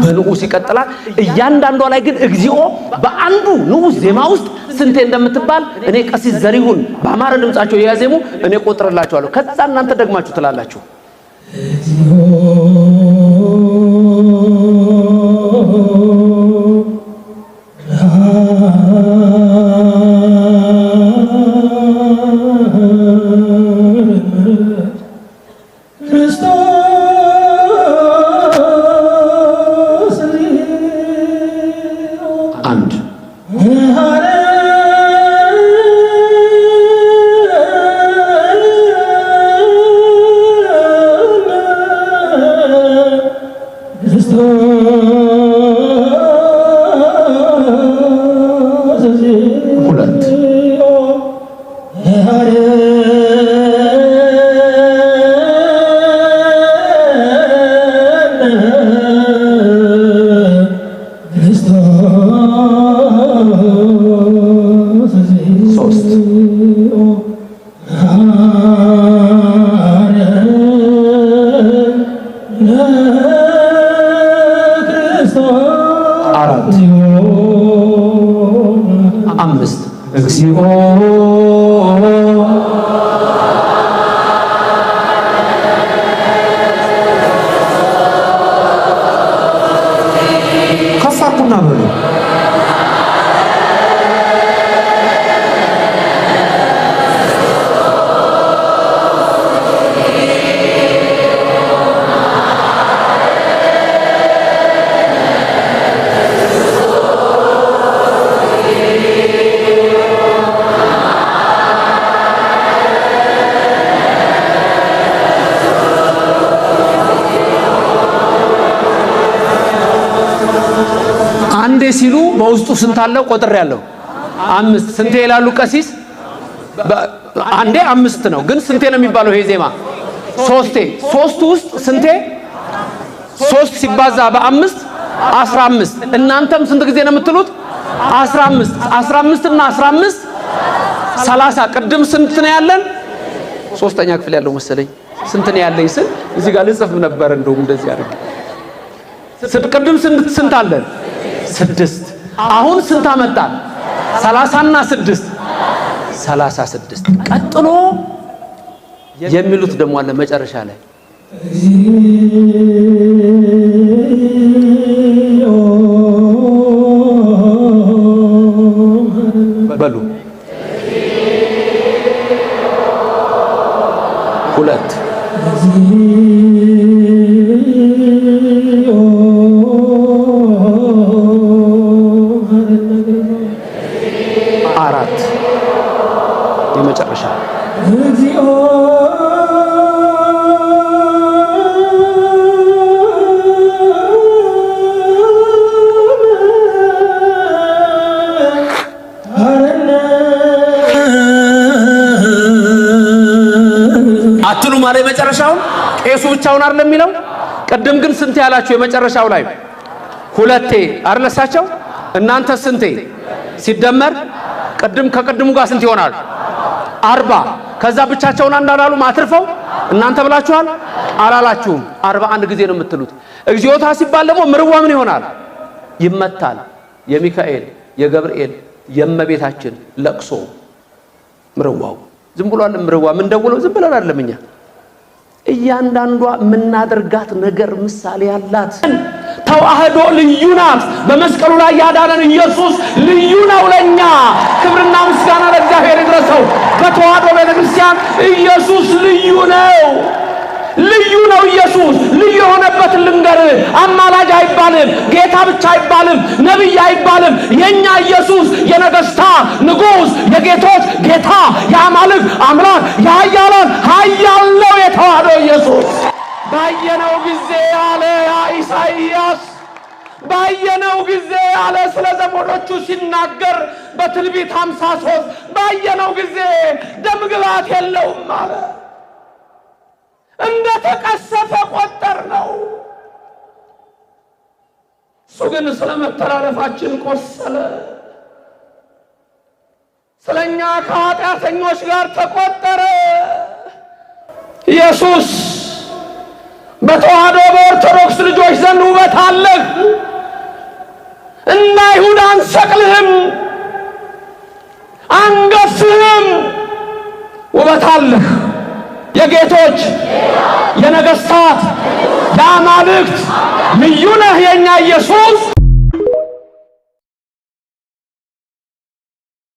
በንዑስ ይቀጥላል እያንዳንዷ ላይ ግን እግዚኦ በአንዱ ንዑስ ዜማ ውስጥ ስንቴ እንደምትባል እኔ ቀሲስ ዘሪሁን በአማረ ድምጻቸው ያዜሙ እኔ ቆጥርላችኋለሁ ከዛ እናንተ ደግማችሁ ትላላችሁ ሲሉ በውስጡ ስንት አለው ቆጥር ያለው አምስት ስንቴ ይላሉ ቀሲስ አንዴ አምስት ነው ግን ስንቴ ነው የሚባለው ይሄ ዜማ ሶስቴ ሶስቱ ውስጥ ስንቴ ሶስት ሲባዛ በአምስት 15 እናንተም ስንት ጊዜ ነው የምትሉት 15 እና 15 30 ቅድም ስንት ነው ያለን ሶስተኛ ክፍል ያለው መሰለኝ ስንት ነው ያለኝ ስል እዚህ ጋር ልጽፍ ነበር እንደውም እንደዚህ አድርግ ቅድም ስንት አለን 6 አሁን ስንት አመጣን 30 እና 6 36 ቀጥሎ የሚሉት ደግሞ አለ መጨረሻ ላይ በሉ 2 የመጨረሻ አትሉ ማለት የመጨረሻው ቄሱ ብቻውን አይደለም የሚለው ቀደም ግን ስንት ያላችሁ የመጨረሻው ላይ ሁለቴ አርለሳቸው እናንተ ስንቴ ሲደመር ቀደም ከቀደሙ ጋር ስንት ይሆናል 40 ከዛ ብቻቸውን አንዳላሉ ማትርፈው እናንተ ብላችኋል አላላችሁም 41 ጊዜ ነው የምትሉት እግዚኦታ ሲባል ደግሞ ምርዋ ምን ይሆናል ይመታል የሚካኤል የገብርኤል የመቤታችን ለቅሶ ምርዋው ዝም ብሎ አለ ምርዋ ምን ደውለው ዝም ብለን አይደለምኛ እያንዳንዷ ምናደርጋት ነገር ምሳሌ ያላት ተዋህዶ ልዩ ናት በመስቀሉ ላይ ያዳነን ኢየሱስ ልዩ ነው ለኛ ክብርና ምስጋና ለእግዚአብሔር ይድረሰው በተዋህዶ ቤተክርስቲያን ኢየሱስ ልዩ ነው ኢየሱስ ልዩ የሆነበት ልንገር አማላጅ አይባልም ጌታ ብቻ አይባልም ነብይ አይባልም የኛ ኢየሱስ የነገስታት ንጉስ የጌቶች ጌታ የአማልክ አምላክ የኃያላን ኃያል ነው የተዋህዶ ኢየሱስ ባየነው ጊዜ ያለ ኢሳይያስ ባየነው ጊዜ ያለ ስለ ዘመዶቹ ሲናገር በትንቢት 53 ባየነው ጊዜ ደምግባት የለውም ማለት እንደ ተቀሰፈ ቆጠር ነው እሱ ግን ስለመተላለፋችን ቆሰለ ስለኛ ከኃጢአተኞች ጋር ተቆጠረ ኢየሱስ በተዋህዶ በኦርቶዶክስ ልጆች ዘንድ ውበት አለ አንሰቅልህም፣ አንገፍህም። ውበት አለህ። የጌቶች የነገሥታት የአማልክት ልዩ ነህ የኛ ኢየሱስ።